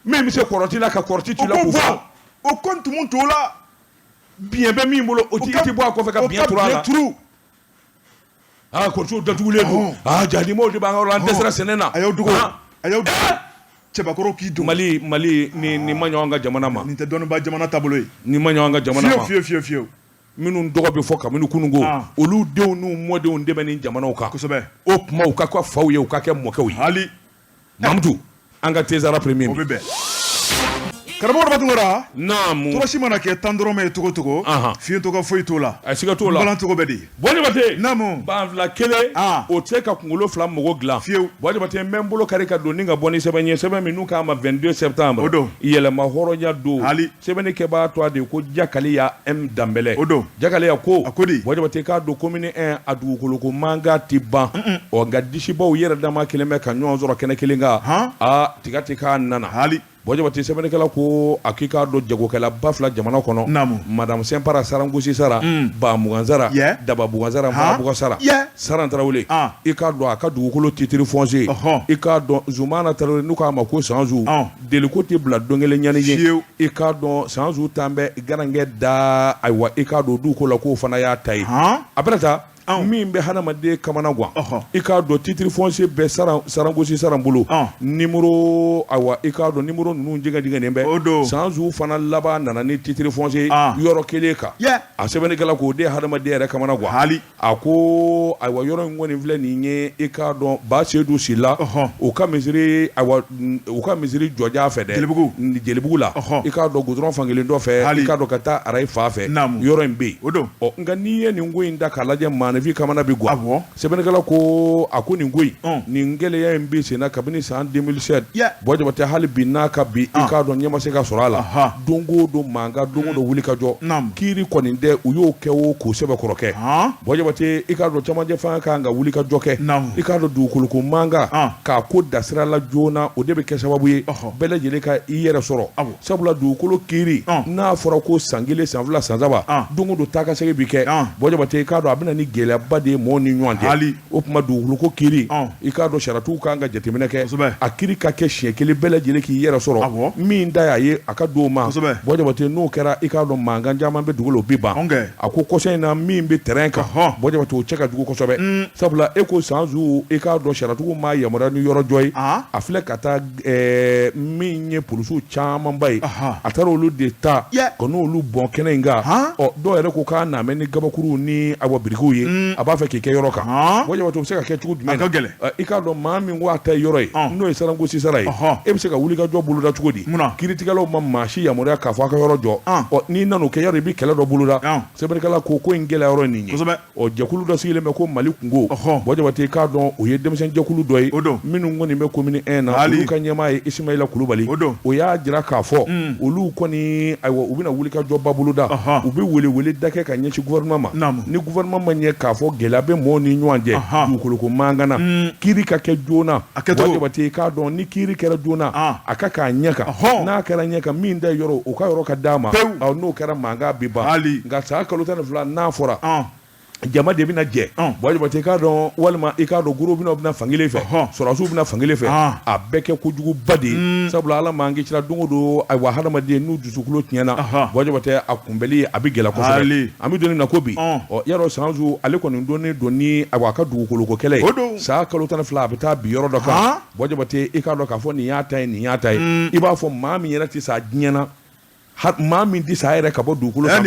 min bɛ se kɔrɔti la ka kɔrɔti tu la k'u fa o ko tumu t'o la biɲɛ bɛ min bolo o tigi tɛ bɔ a kɔfɛ ka biɲɛ turu a la kɔrɔtiw datugulen don jadimaw de b'an ka yɔrɔ la an dɛsɛra sɛnɛ na a y'aw dogo cɛbakɔrɔ k'i don Mali ni ma ɲɔgɔn ka jamana ma nin tɛ dɔnnibaa jamana taabolo ye ni ma ɲɔgɔn ka jamana ma fiyewu minnu dɔgɔ bɛ fɔ kabini kunungo olu denw n'u mɔdenw de bɛ nin jamanaw kan kosɛbɛ o kuma u ka kɛ faw ye u ka kɛ mɔkɛw ye hali Mamudu an ka tezara premier o bɛ bɛn karamɔgɔ dɔ tugura naamu tɔrɔsi mana kɛ 10 dɔrɔmɛ ye togo togo fiɲɛ tɔgɔ foyi t'o la a siga t'o la balan togo bɛ di Buwajabate naamu banfila kelen o tɛ se ka kunkolo 2 mɔgɔ dilan fiyewu Buwajabate n bɛ n bolo kari ka don ni ka bɔ ni sɛbɛn ye sɛbɛn min n'u k'a ma 22 septembre o don yɛlɛma hɔrɔnya don hali sɛbɛnni kɛ b'a to a de ko Jakaleya M Danbɛlɛ o don Jakaleya ko a ko di Buwajabate k'a don commune 1 a dugukolo ko mankan tɛ ban nka disibaw yɛrɛ dama kelen bɛ ka ɲɔgɔn sɔrɔ kɛnɛ kelen kan tiga tɛ k'a nana hali Buwajabate sɛbɛnnikɛla ko a k'i k'a dɔn jagokɛla ba 2 jamana kɔnɔ madame Sɛnpara Sarangosi Sara Ba Mugansara Daba Bugansara Mara Bugasara Saran Tarawele i k'a dɔn a ka dugukolo titre foncier i k'a dɔn Zumana Tarawele n'u k'a ma ko Sanzu deliko tɛ bila don kelen ɲani ye i k'a dɔn Sanzu tan bɛ garankɛ da ayiwa i k'a dɔn duko la k'o fana y'a ta ye a bɛna taa min bɛ hadamaden kamana gan i k'a dɔn titre foncier bɛ Sarangosi Saran bolo numéro ayiwa i k'a dɔn numéro ninnu jɛgɛjɛgɛnen bɛ Sanzu fana laban nana ni titre foncier yɔrɔ kelen kan a sɛbɛnnikɛla k'o de hadamaden yɛrɛ kamana gan hali a ko ayiwa yɔrɔ in kɔni filɛ nin ye i k'a dɔn Ba Seydou Sila u ka misiri ayiwa u ka misiri jɔja fɛ dɛ Jelibugu la i k'a dɔn goudron fankelen dɔ fɛ i k'a dɔn ka taa arayi fa fɛ yɔrɔ in bɛ yen nka n'i ye nin ko in da k'a lajɛ maa maninfin kamana bi gwa sɛbɛnnikɛla ko a ko nin ko in nin gɛlɛya in bi senna kabini san 2007 bɔ jabate hali bi n'a ka bi i k'a dɔn ɲɛ ma se ka sɔrɔ a la don o don mankan don o don wuli ka jɔ kiiri kɔni tɛ u y'o kɛ o k'o sɛbɛ kɔrɔ kɛ bɔ jabate i k'a dɔn cɛmancɛ fanga kan ka wuli ka jɔ kɛ i k'a dɔn dugukolo ko mankan k'a ko dasira la joona o de bɛ kɛ sababu ye bɛɛ lajɛlen ka i yɛrɛ sɔrɔ sabula dugukolo kiiri n'a fɔra ko san 1 san 2 san 3 don o don taa ka segin bi kɛ bɔ jabate i k'a dɔn a bɛna ni gɛlɛyaba de ye mɔgɔw ni ɲɔgɔn cɛ o tuma dugukolo ko kiiri i k'a dɔn sariyatigiw kan ka jateminɛ kɛ a kiiri ka kɛ siɲɛ kelen bɛɛ lajɛlen k'i yɛrɛ sɔrɔ min da y'a ye a ka don o ma bɔ jabate n'o kɛra i k'a dɔn mankan caman bɛ dugu la o bi ban a ko kɔsɔn in na min bɛ terrain kan bɔ jabate o cɛ ka jugu kosɛbɛ sabula e ko sanzu i k'a dɔn sariyatigiw ma yamaruya ni yɔrɔ jɔ ye a filɛ ka taa min ye polisiw camanba ye a taara olu de ta ka n'olu bɔn kɛnɛ in kan dɔw yɛrɛ ko k'a na mɛ ni gabakuruw ni awɔ birikiw ye a b'a fɛ k'i kɛ yɔrɔ kan bɔ jabate o bɛ se ka kɛ cogo jumɛn na i k'a dɔn maa min ko a ta ye yɔrɔ ye n'o ye sarangosi sara ye e bɛ se ka wuli ka jɔ boloda cogo di kiiritigɛlaw ma maa si yamaruya k'a fɔ a ka yɔrɔ jɔ n'i nan'o kɛ yɔrɔ i bɛ kɛlɛ dɔ boloda sɛbɛnnikɛla ko in gɛlɛya yɔrɔ nin ye jɛkulu dɔ sigilen bɛ ko Mali kungo bɔ jabate k'a dɔn o ye denmisɛn jɛkulu dɔ ye minnu kɔni bɛ commune 1 na olu ka ɲɛmaa ye Ismaïla Kulubali o y'a jira k'a fɔ olu kɔni ayiwa u bɛna wuli ka jɔ ba boloda u bɛ wele da kɛ ka ɲɛsin gouvernement ma ni gouvernement ma ɲɛ k'a fɔ gɛlɛya bɛ mɔɔw ni ɲɔgɔn cɛ dugukolo ko mankan na kiiri ka kɛ joona bɔ jabate k'a dɔn ni kiiri kɛra joona a ka k'a ɲɛ kan n'a kɛra ɲɛ kan min da yɔrɔ o ka yɔrɔ ka d'a ma n'o kɛra mankan bi ban nka san kalo 12 n'a fɔra jama de bɛna jɛ bɔ jabate k'a dɔn walima i k'a dɔn goro bɛna fankelen fɛ sɔrɔsiw bɛna fankelen fɛ a bɛɛ kɛ kojuguba de ye sabula ala man kisira don o don ayiwa hadamaden n'u dusukolo tiɲɛna bɔ jabate a kunbɛli a bɛ gɛlɛya kosɛbɛ an bɛ donni na ko bi yarɔ sanzu ale kɔni donnen don ni ayiwa a ka dugukolo ko kɛlɛ ye san kalo 12 a bɛ taa bi yɔrɔ dɔ kan bɔ jabate i k'a dɔn k'a fɔ nin y'a ta ye nin y'a ta ye i b'a fɔ maa min yɛrɛ tɛ sa diɲɛ na maa min tɛ sa yɛrɛ ka bɔ dugukolo sanfɛ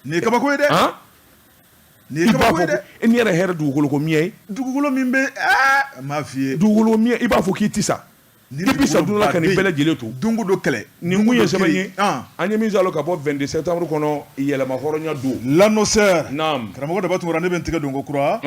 nin ye kabako ye dɛ i b'a fɔ e ni yɛrɛ hɛrɛ dugukolo ko miɲɛ ye dugukolo min bɛ m'a f'i ye dugukolo miɲɛ i b'a fɔ k'i tɛ sa i bɛ sa don la ka nin bɛɛ lajɛlen to don o don kɛlɛ nin kun ye sɛbɛn ye an ye min salo ka bɔ 22 septembre kɔnɔ yɛlɛma hɔrɔnya don l'annonceur karamɔgɔ Daba Tunkara ne bɛ n tigɛ don ko kura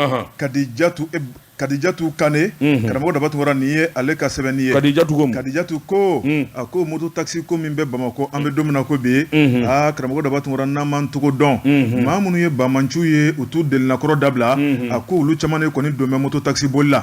Kadijatu Kane karamɔgɔ Daba Tunkara nin ye ale ka sɛbɛnni ye Kadijatu ko a ko moto taxi ko min bɛ Bamakɔ an bɛ don min na ko bi karamɔgɔ Daba Tunkara n'an m'an togo dɔn maa minnu ye bamanciw ye u t'u delinakɔrɔ dabila a ko olu caman de kɔni don bɛ moto taxi boli la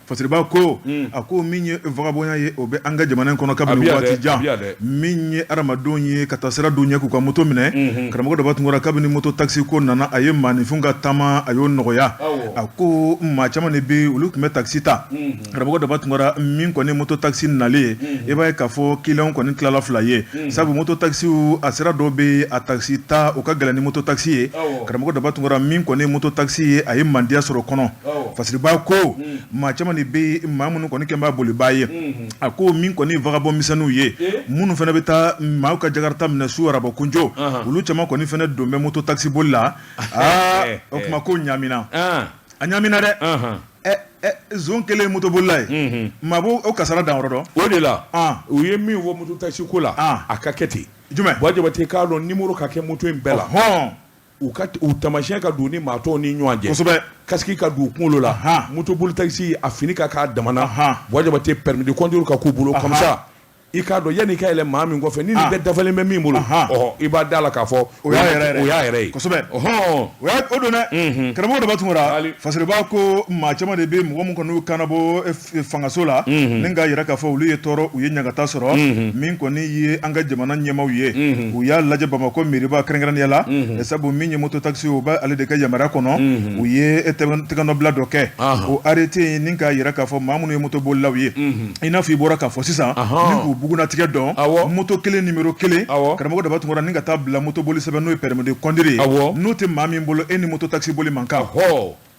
Fasiriba ko a ko min ye vagabond ye o bɛ an ka jamana in kɔnɔ kabini waati jan min ye adamadenw ye ka taa sira dɔw ɲɛ k'u ka moto minɛ karamɔgɔ Daba Tunkara kabini moto taxi ko nana a ye maaninfinw ka taama a y'o nɔgɔya a ko maa caman de bɛ olu tun bɛ taxi ta karamɔgɔ Daba Tunkara min kɔni moto taxi nalen i b'a ye k'a fɔ client kɔni tilala fila ye sabu moto taxiw a sira dɔw bɛ a taxi ta o ka gɛlɛn ni moto taxi ye karamɔgɔ Daba Tunkara min kɔni moto taxi ye a ye mandiya sɔrɔ kɔnɔ Fasiriba ko maa caman de bɛ maa minnu kɔni kɛ b'a bolibaa ye a ko min kɔni vagabond misɛnninw ye minnu fana bɛ taa maaw ka jakarta minɛ su araba kunjo olu caman kɔni fana don bɛ moto taxi boli la o tuma ko ɲamina a ɲamina dɛ zone kelen ye moto bolila ye maa b'o kasara dan yɔrɔ dɔn o de la u ye min fɔ moto taxi ko la a ka kɛ ten jumɛn bɔ jabate k'a dɔn numéro ka kɛ moto in bɛɛ la u tamasiyɛn ka don ni maa tɔw ni ɲɔgɔn cɛ kosɛbɛ kasiki ka don kunkolo la moto boli taxi a fini ka k'a damana bɔ jabate permis de conduire ka k'u bolo comme ça i k'a dɔn yanni i ka yɛlɛ maa min kɔfɛ ni nin bɛɛ dafalen bɛ min bolo i b'a da la k'a fɔ o y'a yɛrɛ ye kosɛbɛ o don dɛ karamɔgɔ Daba Tunkara Fasiriba ko maa caman de bɛ mɔgɔ min kɔni kana bɔ fangaso la ni k'a yɛrɛ k'a fɔ olu ye tɔɔrɔ u ye ɲagata sɔrɔ min kɔni ye an ka jamana ɲɛmaaw ye u y'a lajɛ Bamakɔ mairie kɛrɛnkɛrɛnnenya la sabu min ye moto taxi o b'a ale de ka yamaruya kɔnɔ u ye tɛgɛnɔbila dɔ kɛ o arrêté ni k'a yɛrɛ k'a fɔ maa minnu ye moto bolilaw ye i n'a fɔ i bɔra k'a fɔ sisan ni k'u bugunatigɛ dɔn moto kelen numéro 1 karamɔgɔ Daba Tunkara ni ka taa bila moto boli sɛbɛn n'o ye permis de conduire n'o tɛ maa min bolo e ni moto taxi boli man kan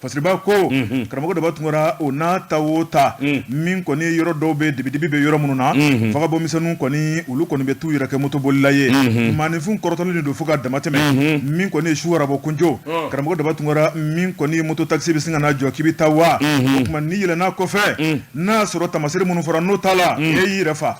Fasiriba ko karamɔgɔ Daba Tunkara o n'a ta o ta min kɔni yɔrɔ dɔw bɛ dibi bɛ yɔrɔ minnu na vagabond misɛnninw kɔni olu kɔni bɛ t'u yɛrɛ kɛ moto bolila ye maaninfinw kɔrɔtɔlen don fo ka dama tɛmɛ min kɔni ye su arabɔ kunjo karamɔgɔ Daba Tunkara min kɔni ye moto taxi bɛ sin ka na jɔ k'i bɛ taa wa o tuma ni yɛlɛnna kɔfɛ n'a sɔrɔ tamasere minnu fɔra n'o t'a la e y'i yɛrɛ fa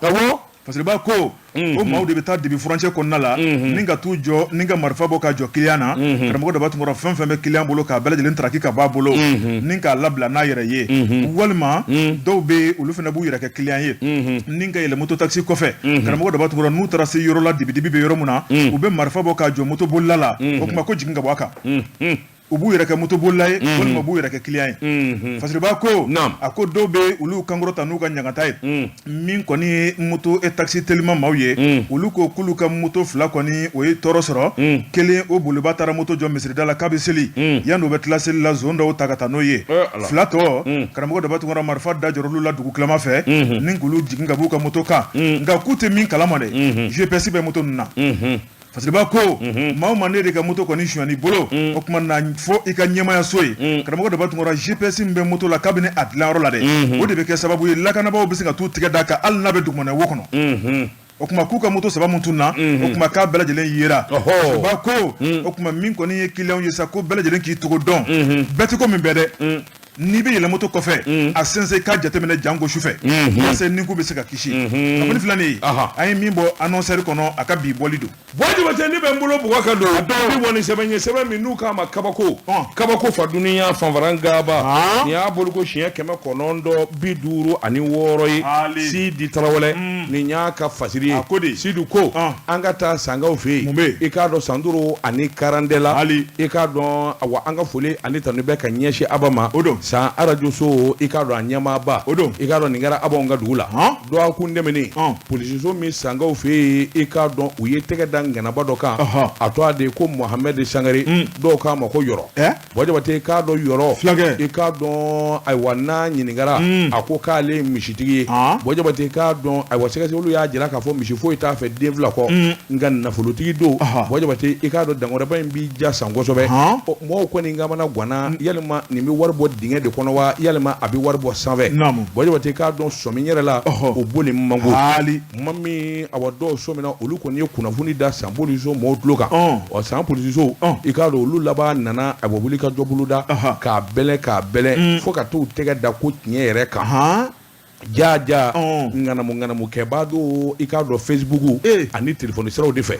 parce que b'a ko o maaw de bɛ taa dibi furancɛ kɔnɔna la ni ka t'u jɔ ni ka marifa bɔ ka jɔ client na karamɔgɔ dɔ b'a tun kɔrɔ fɛn fɛn bɛ client bolo k'a bɛɛ lajɛlen traki ka b'a bolo ni k'a labila n'a yɛrɛ ye walima dɔw bɛ olu fana b'u yɛrɛ kɛ client ye ni ka yɛlɛ moto taxi kɔfɛ karamɔgɔ dɔ b'a tun kɔrɔ n'u taara se yɔrɔ la dibi bɛ yɔrɔ min na u bɛ marifa bɔ k'a jɔ moto bolila la o tuma ko jigin ka bɔ a kan u b'u yɛrɛ kɛ moto bolila ye walima b'u yɛrɛ kɛ client ye parce que b'a ko a ko dɔw bɛ olu kankɔrɔta n'u ka ɲagata ye min kɔni ye moto et taxi telima maaw ye olu ko k'olu ka moto fila kɔni o ye tɔɔrɔ sɔrɔ kelen o boliba taara moto jɔ misirida la k'a bɛ seli yanni o bɛ tila seli la zone dɔw ta ka taa n'o ye fila tɔ karamɔgɔ dɔ b'a tun kɔrɔ marifa da jɔrɔ olu la dugu tilama fɛ ni k'olu jigin ka b'u ka moto kan nka k'u tɛ min kalama dɛ GPS bɛ moto ninnu na parce que b'a ko maa o maa ne de ka moto kɔni sonyani bolo o tuma na fɔ i ka ɲɛmaya so ye karamɔgɔ dɔ b'a tun kɔrɔ GPS min bɛ moto la kabini a dilanyɔrɔ la dɛ o de bɛ kɛ sababu ye lakanabaaw bɛ se ka t'u tigɛ d'a kan hali n'a bɛ dugumana wo kɔnɔ o tuma k'u ka moto saba mun tun na o tuma k'a bɛɛ lajɛlen yera b'a ko o tuma min kɔni ye client ye sa ko bɛɛ lajɛlen k'i togo dɔn bɛɛ ti ko min bɛɛ dɛ n'i bɛ yɛlɛ moto kɔfɛ a sensɛ k'a jateminɛ jango sufɛ walasa ni ko bɛ se ka kisi kabini filanin an ye min bɔ annonceur kɔnɔ a ka bi bɔli don Jabate ne bɛ n bolo bugɔ ka don bi wɔni sɛbɛn ye sɛbɛn min n'u k'a ma kabako kabako fa duniya fanfara gaba ni y'a bolo ko siɲɛ 956 ye Sidi Tarawele ni y'a ka fasiri ye Sidu ko an ka taa sangaw fɛ yen i k'a dɔn san 5 ani 40 la i k'a dɔn awa an ka foli ani tanu bɛ ka ɲɛsin aba ma san radio so i k'a dɔn a ɲɛmaaba i k'a dɔn nin kɛra abaw ka dugu la dɔ a kun dɛmɛni polisiso min sangaw fɛ yen i k'a dɔn u ye tɛgɛ da ŋanaba dɔ kan a to a de ko Mohamed Sangare dɔw k'a ma ko yɔrɔ Jabate i k'a dɔn yɔrɔ i k'a dɔn ayiwa n'a ɲininkara a ko k'ale misitigi ye Jabate i k'a dɔn ayiwa sɛgɛsɛgɛliw y'a jira k'a fɔ misi foyi t'a fɛ den fila kɔ nka nafolotigi don Jabate i k'a dɔn dangɔrɔba in b'i ja san kosɛbɛ mɔgɔw kɔni ka mana ganna yalima nin bɛ wari bɔ dingɛ de kɔnɔ wa yalima a bɛ wari bɔ sanfɛ Jabate i k'a dɔn sɔmi yɛrɛ la o boli mango ma min awa dɔw so min na olu kɔni ye kunnafoni da san polisiso mɔgɔw tulo kan san polisiso i k'a dɔn olu laban nana a bɛ wuli ka jɔ bolo da k'a bɛlɛ fo ka t'u tɛgɛ da ko tiɲɛ yɛrɛ kan jaja ŋanamu kɛbaa do i k'a dɔn Facebook ani telefoni siraw de fɛ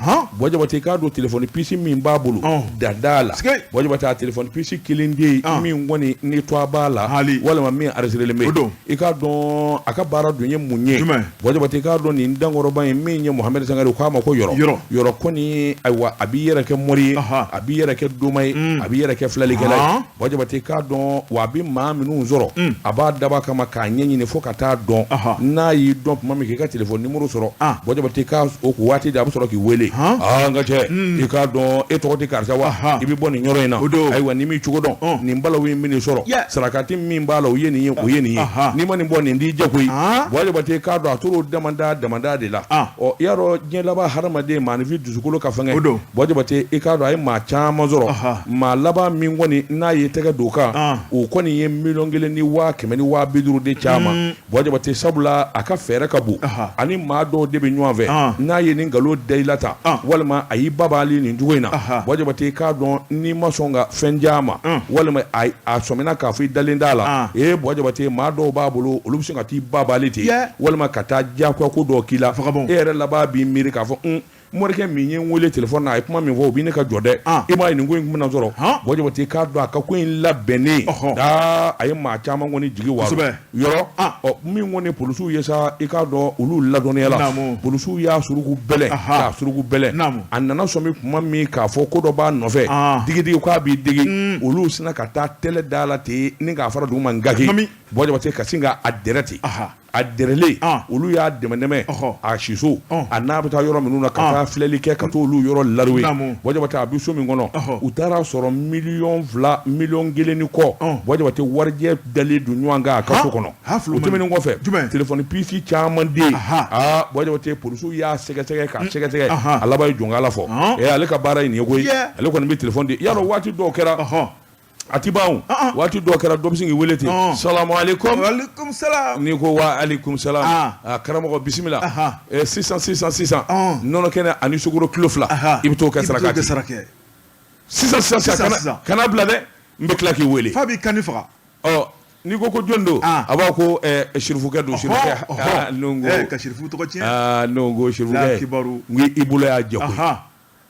Jabate i k'a dɔn telefoni pisi min b'a bolo dada la Jabate a telefoni pisi kelen de min kɔni ni to a b'a la walima min arrêtelen bɛ i k'a dɔn a ka baara dun ye mun ye Jabate i k'a dɔn nin dankɔrɔba in min ye Mohamed Sangare u k'a ma ko yɔrɔ kɔni ayiwa a b'i yɛrɛ kɛ mɔri ye a b'i yɛrɛ kɛ doma ye a b'i yɛrɛ kɛ filalikɛla ye Jabate i k'a dɔn wa a bɛ maa minnu sɔrɔ a b'a daba kama k'a ɲɛɲini fo ka taa dɔn n'a y'i dɔn tuma min k'i ka telefoni numéro sɔrɔ Jabate k'a o waati de a bɛ sɔrɔ k'i wele n ka cɛ i k'a dɔn e tɔgɔ tɛ karisa wa i bɛ bɔ nin yɔrɔ in na ayiwa ni min cogo dɔn nin balawu in bɛ nin sɔrɔ sarakati min b'a la o ye nin ye o ye nin ye n'i ma nin bɔ nin t'i jɛ koyi Jabate k'a dɔn a tor'o damada de la i y'a dɔn diɲɛ laban hadamaden maanifin dusukolo ka fɛngɛ Jabate i k'a dɔn a ye maa caman sɔrɔ maa laban min kɔni n'a ye tɛgɛ don o kan o kɔni ye 1,500,000 ni 150,000 de caman Jabate sabula a ka fɛɛrɛ ka bon ani maa dɔw de bɛ ɲɔgɔn fɛ n'a ye nin nkalon da i la ta walima a y'i ba b'ale nin cogo in na Jabate k'a dɔn n'i ma sɔn ka fɛn di a ma walima a sɔmina k'a fɔ i dalen d'a la Jabate maa dɔw b'a bolo olu bɛ se ka t'i ba b'ale ten walima ka taa diyagoya ko dɔw k'i la e yɛrɛ laban b'i miiri k'a fɔ morikɛ min ye n wele telefɔni na a ye kuma min fɔ o b'i ne ka jɔ dɛ i m'a ye nin ko in bɛna sɔrɔ Jabate k'a dɔn a ka ko in labɛnnen a ye maa caman kɔni jigi wa yɔrɔ min kɔni polisiw ye sa i k'a dɔn olu ladɔnniya la polisiw y'a suruku bɛlɛ k'a suruku bɛlɛ a nana sɔn min kuma min k'a fɔ ko dɔ b'a nɔfɛ digidigi k'a b'i digi olu sina ka taa tɛlɛ da la ten ni k'a fara dugu ma n gaki Jabate ka sin k'a dɛrɛ ten a dɛrɛlen olu y'a dɛmɛ a siso a n'a bɛ taa yɔrɔ minnu na ka taa filɛli kɛ ka t'olu yɔrɔ laruwe Jabate a bɛ so min kɔnɔ u taara sɔrɔ 2 miliyɔn 1 ni kɔ Jabate warijɛ dalen don ɲɔgɔn kan a ka so kɔnɔ o tɛmɛnen kɔfɛ telefoni pisi caman de Jabate polisiw y'a sɛgɛsɛgɛ k'a sɛgɛsɛgɛ a laban ye jɔnkala fɔ ale ka baara ye nin ye koyi ale kɔni bɛ telefoni di y'a dɔn waati dɔw kɛra a ti ban waati dɔw kɛra dɔ bɛ sin k'i wele ten salamu aleykum salam n'i ko wa aleykum salam karamɔgɔ bisimila 600 nɔnɔ kɛnɛ ani sukoro kilo 2 i bɛ t'o kɛ saraka 600 kana bila dɛ n bɛ tila k'i wele f'a b'i kanni faga n'i ko jɔn don a b'a ko sirifukɛ don sirifukɛ nongo ka sirifu tɔgɔ tiɲɛ nongo sirifukɛ kibaru n i bolo y'a jɛ koyi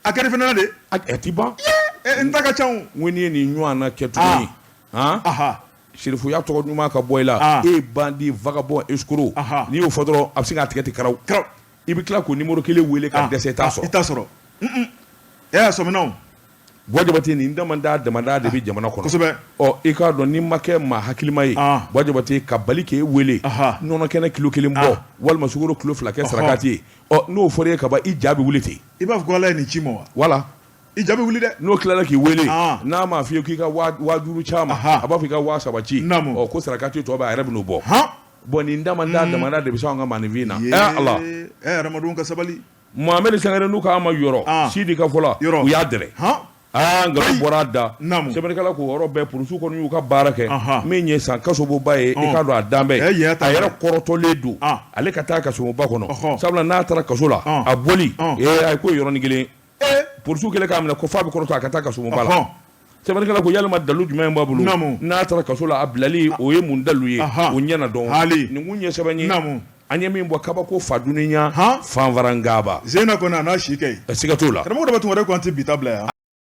a kɛrɛ fana de ti ban n ta ka ca n ko n'i ye nin ɲɔgɔn na kɛ tuguni sirifuya tɔgɔ ɲuman ka bɔ i la e bandi vagabond escroc n'i y'o fɔ dɔrɔn a bɛ se k'a tigɛ karaw i bɛ tila k'o numéro 1 wele ka dɛsɛ i t'a sɔrɔ sɔminaw Bois Jabate nin damanda de bɛ jamana kɔnɔ kosɛbɛ i k'a dɔn ni ma kɛ maa hakilima ye Bois Jabate ka bali k'e wele nɔnɔ kɛnɛ kilo 1 bɔ walima sukaro kilo 2 kɛ sarakati ye n'o fɔra e ka ban i ja bɛ wuli ten i b'a fɔ ko Ala ye nin ci ma wa wala i ja bɛ wuli dɛ n'o tilala k'i wele n'a m'a f'i ye k'i ka 5,000 caman a b'a fɔ i ka 3,000 ci ko sarakati tɔ bɛ a yɛrɛ bɛ n'o bɔ bon nin damanda de bɛ se an ka maninfin na Ala adamadenw ka sabali Mohamed Sangare n'u k'a ma yɔrɔ Sidi ka fɔla u y'a dɛrɛ nkalon bɔra da sɛbɛnnikɛla k'o yɔrɔ bɛɛ polisiw kɔni y'u ka baara kɛ min ye san kasoboba ye i k'a dɔn a dan bɛɛ a yɛrɛ kɔrɔtɔlen don ale ka taa kasoboba kɔnɔ sabula n'a taara kaso la a bɔli a ye ko yɔrɔnin kelen polisiw kɛlen k'a minɛ ko f'a bɛ kɔrɔtɔ a ka taa kasoboba la sɛbɛnnikɛla ko yalima dalu jumɛn b'a bolo n'a taara kaso la a bilali o ye mun dalu ye o ɲɛna dɔn nin kun ye sɛbɛn ye an ye min bɔ kabako faduniya fanfarangaba Zeyna kɔni a n'a si kɛ siga t'o la karamɔgɔ dɔ bɛ tun wɛrɛ ko an tɛ bi ta bila yan